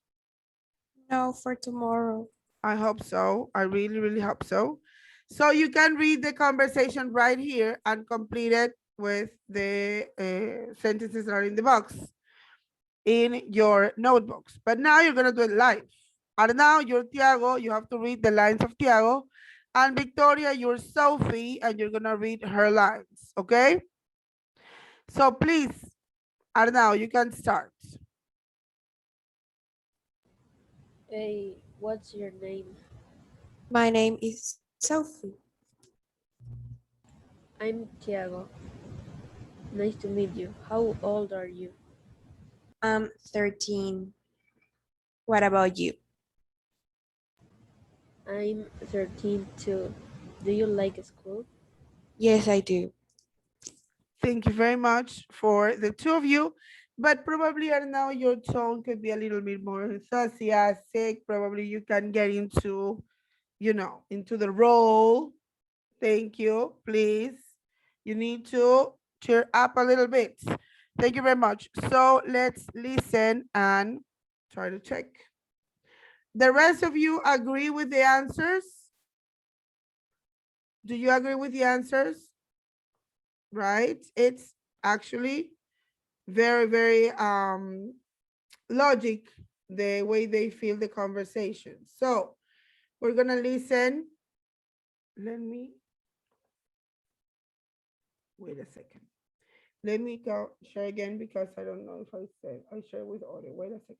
No, for tomorrow. I hope so. I really, really hope so. So you can read the conversation right here and complete it with the sentences that are in the box in your notebooks. But now you're gonna do it live. And now you're Tiago, you have to read the lines of Tiago. And Victoria, you're Sophie, and you're gonna read her lines, okay? So please, Arnau, you can start. Hey, what's your name? My name is Sophie. I'm Tiago. Nice to meet you. How old are you? I'm 13. What about you? I'm 13 too. Do you like school? Yes, I do. Thank you very much for the two of you. But probably Arnau, your tone could be a little bit more enthusiastic. Probably you can get into, into the role. Thank you, please. You need to cheer up a little bit. Thank you very much. So let's listen and try to check. The rest of you agree with the answers? Do you agree with the answers? Right? It's actually very, very logic, the way they feel the conversation. So we're gonna listen. Let me, wait a second. Let me go share again because I don't know if I said, I share with audio. Wait a second.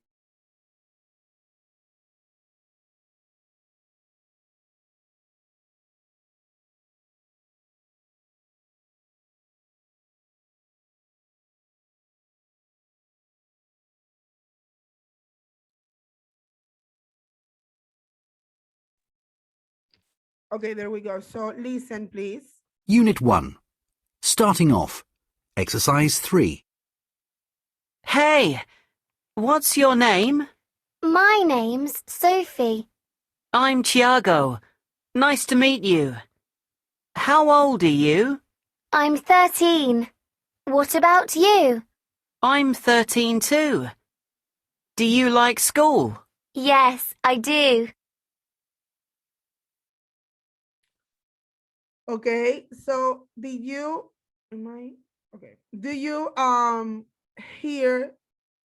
Okay, there we go. So listen, please. Unit 1. Starting off. Exercise 3. Hey, what's your name? My name's Sophie. I'm Tiago. Nice to meet you. How old are you? I'm 13. What about you? I'm 13 too. Do you like school? Yes, I do. Okay, so do you hear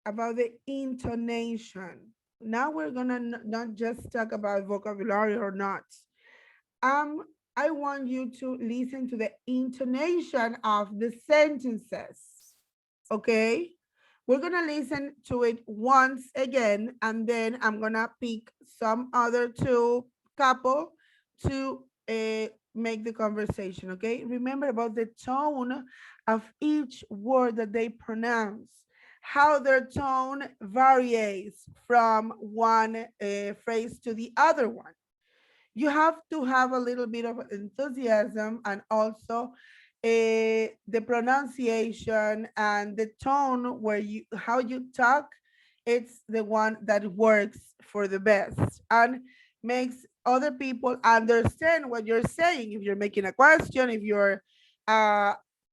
about the intonation? Now we're gonna not just talk about vocabulary or not. I want you to listen to the intonation of the sentences. Okay, we're gonna listen to it once again, and then I'm gonna pick some other two couple to make the conversation. Okay, remember about the tone of each word that they pronounce, how their tone varies from one phrase to the other one. You have to have a little bit of enthusiasm, and also the pronunciation and the tone where how you talk, it's the one that works for the best and makes other people understand what you're saying. If you're making a question, if you're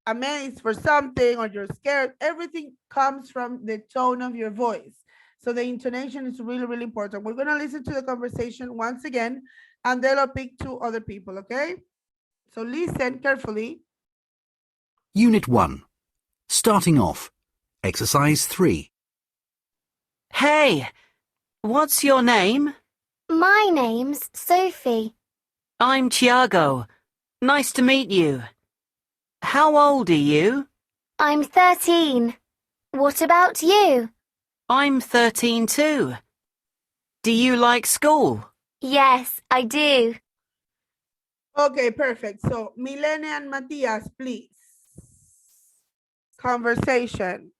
amazed for something or you're scared, everything comes from the tone of your voice. So the intonation is really, really important. We're going to listen to the conversation once again, and then I'll pick two other people, okay? So listen carefully. Unit 1. Starting off. Exercise 3. Hey, what's your name? My name's Sophie. I'm Tiago. Nice to meet you. How old are you? I'm 13. What about you? I'm 13 too. Do you like school? Yes, I do. Okay, perfect. So Milene and Matias, please. Conversation.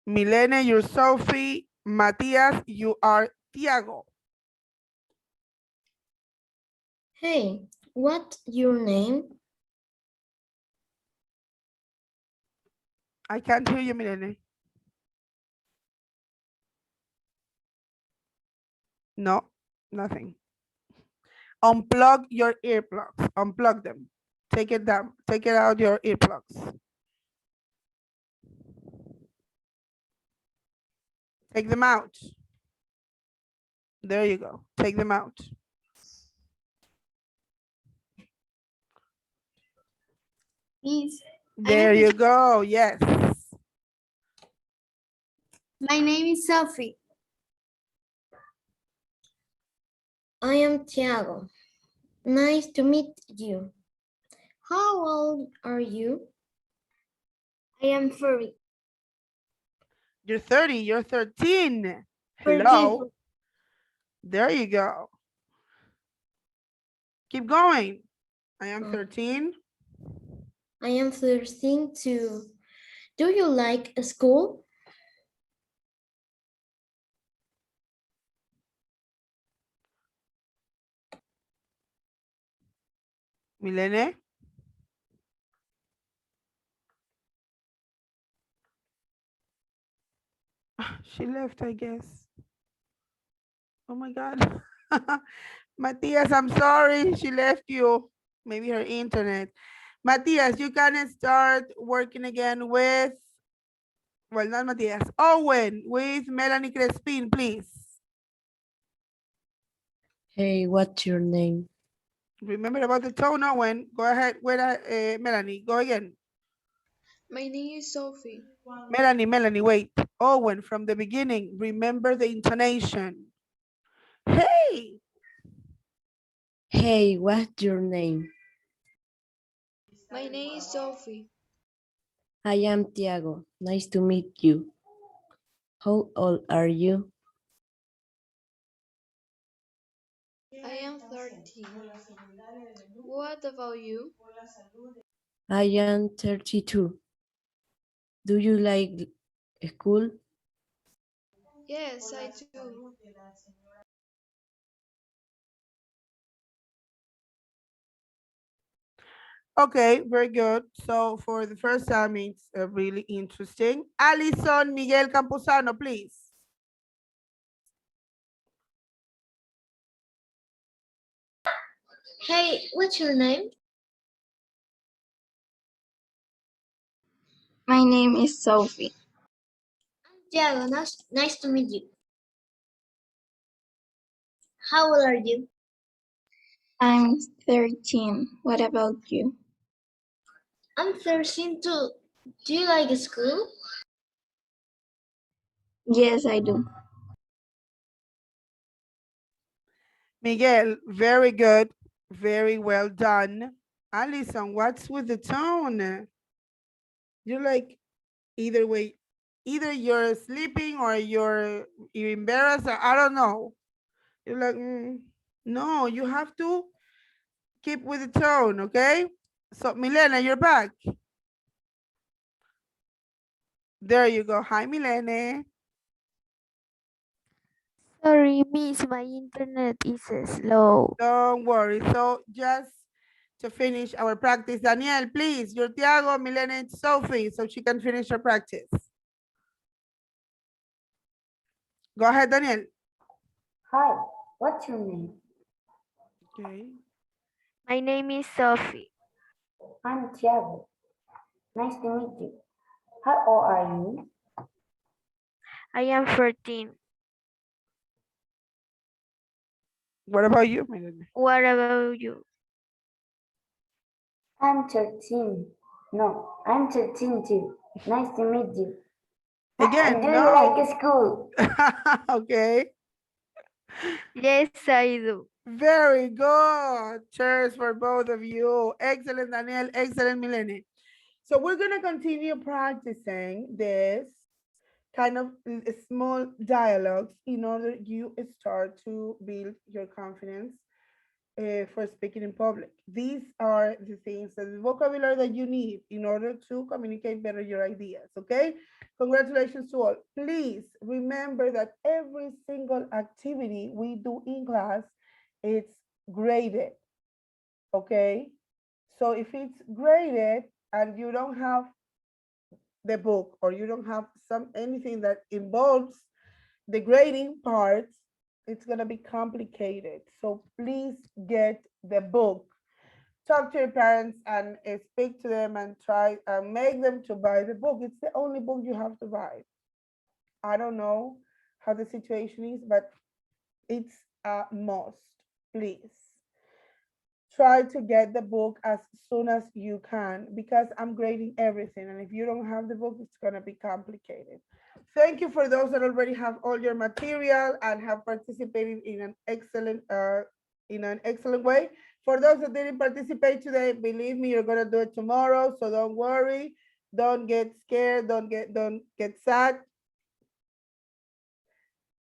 Milene, you're Sophie. Matias, you are Tiago. Hey, what's your name? I can't hear you, Milene. No, nothing. Unplug your earplugs. Unplug them. Take it down. Take it out your earplugs. Take them out. There you go. Take them out. Miss, There you go. Yes. my name is Sophie. I am Tiago. Nice to meet you. How old are you? I am 30. You're 30. You're 13. Hello. There you go. Keep going. I am 13. I am 13 too. Do you like school? Milene. She left, I guess. Oh my God. Matias, I'm sorry. She left you. Maybe her internet. Matias, you can start working again with, well, not Matias, Owen, with Melanie Crespin, please. Hey, what's your name? Remember about the tone, Owen. Go ahead, with Melanie. Go again. My name is Sophie. Melanie, wait. Owen, from the beginning, remember the intonation. Hey, Hey, what's your name? My name is Sophie. I am Tiago. Nice to meet you. How old are you? I am 13. What about you? I am 32. Do you like school? Yes, I do. okay, very good. So for the first time, it's really interesting. Alison Miguel Camposano, please. Hey, what's your name? My name is Sophie. Tiago, nice to meet you. How old are you? I'm 13. What about you? I'm 13 too. Do you like school? Yes, I do. Miguel, very good. Very well done. Alison, what's with the tone? You're like, either way, either you're sleeping or you're embarrassed, or I don't know. You're like, no, you have to keep with the tone, okay? So Milena, you're back. There you go. Hi, Milene. Sorry, miss, my internet is slow. Don't worry. So just to finish our practice, Daniel, please, you're Tiago, Milene, and Sophie, so she can finish her practice. Go ahead, Daniel. Hi, what's your name? Okay. My name is Sophie. I'm Tiago. Nice to meet you. How old are you? I am 14. What about you, Melanie? What about you? I'm 13. No, I'm 13 too. Nice to meet you. Again, Do you no. like school? Okay. Yes, I do. Very good. Cheers for both of you. Excellent, Daniel. Excellent, Melanie. So we're going to continue practicing this kind of small dialogues in order you start to build your confidence for speaking in public. These are the things, the vocabulary that you need in order to communicate better your ideas, okay? Congratulations to all. Please remember that every single activity we do in class, it's graded, okay? So if it's graded and you don't have the book or you don't have anything that involves the grading part, it's going to be complicated. So please get the book. Talk to your parents and speak to them and try and make them to buy the book. It's the only book you have to buy. I don't know how the situation is, but it's a must. Please try to get the book as soon as you can because I'm grading everything. And if you don't have the book, it's going to be complicated. Thank you for those that already have all your material and have participated in an excellent way. For those that didn't participate today, believe me, you're going to do it tomorrow. So don't worry. Don't get scared. Don't get sad.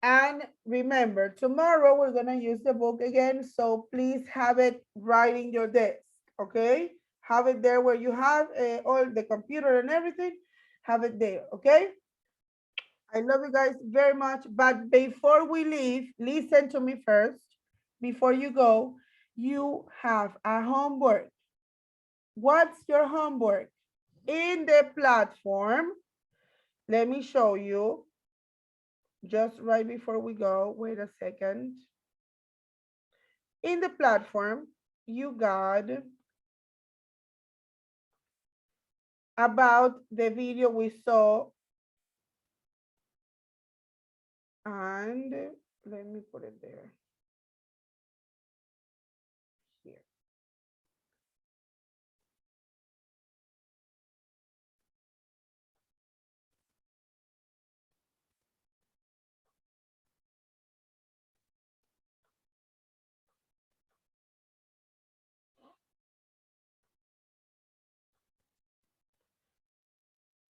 And remember, tomorrow we're going to use the book again. So please have it right in your desk. Okay. Have it there where you have all the computer and everything. Have it there. Okay. I love you guys very much. But before we leave, listen to me first. Before you go, you have a homework. What's your homework? In the platform, let me show you. Just right before we go, wait a second. In the platform, you got about the video we saw. And let me put it there. Here.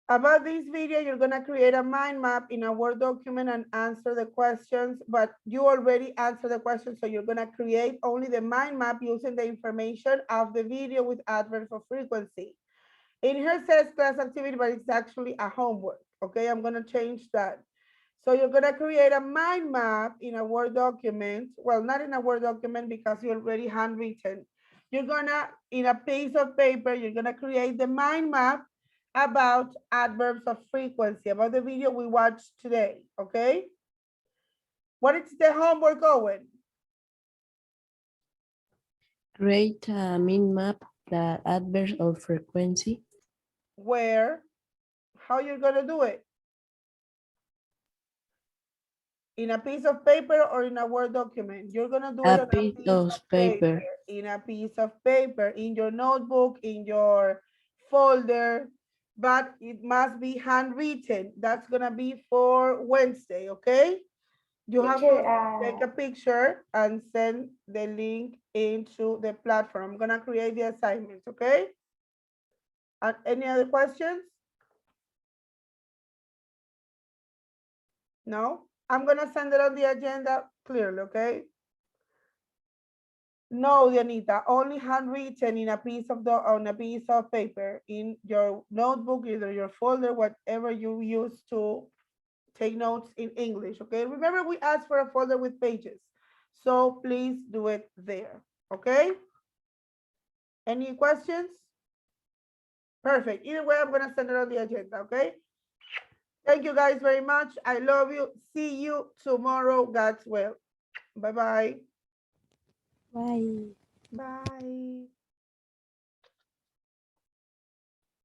About this video, you're gonna create a mind map in a Word document and answer the questions, but you already answered the questions, so you're gonna create only the mind map using the information of the video with adverbs of frequency. In here says class activity, but it's actually a homework, okay? I'm gonna change that. So you're gonna create a mind map in a Word document. Well, not in a Word document because you already handwritten. You're gonna, in a piece of paper, you're gonna create the mind map about adverbs of frequency, about the video we watched today, okay? What is the homework, Owen? Create a mind map that adverbs of frequency. Where? How you're gonna do it? In a piece of paper or in a Word document? You're gonna do it on a piece of paper. In a piece of paper, in your notebook, in your folder, but it must be handwritten. That's gonna be for Wednesday, okay? You have to take a picture and send the link into the platform. I'm gonna create the assignments, okay? Any other questions? No? I'm gonna send it on the agenda clearly, okay? No, Dianita, only handwritten in a piece of on a piece of paper in your notebook, either your folder, whatever you use to take notes in English, okay? Remember, we asked for a folder with pages, so please do it there, okay? Any questions? Perfect. Either way, I'm gonna send it on the agenda, okay? Thank you guys very much. I love you. See you tomorrow, God's will. Bye-bye. Bye. Bye.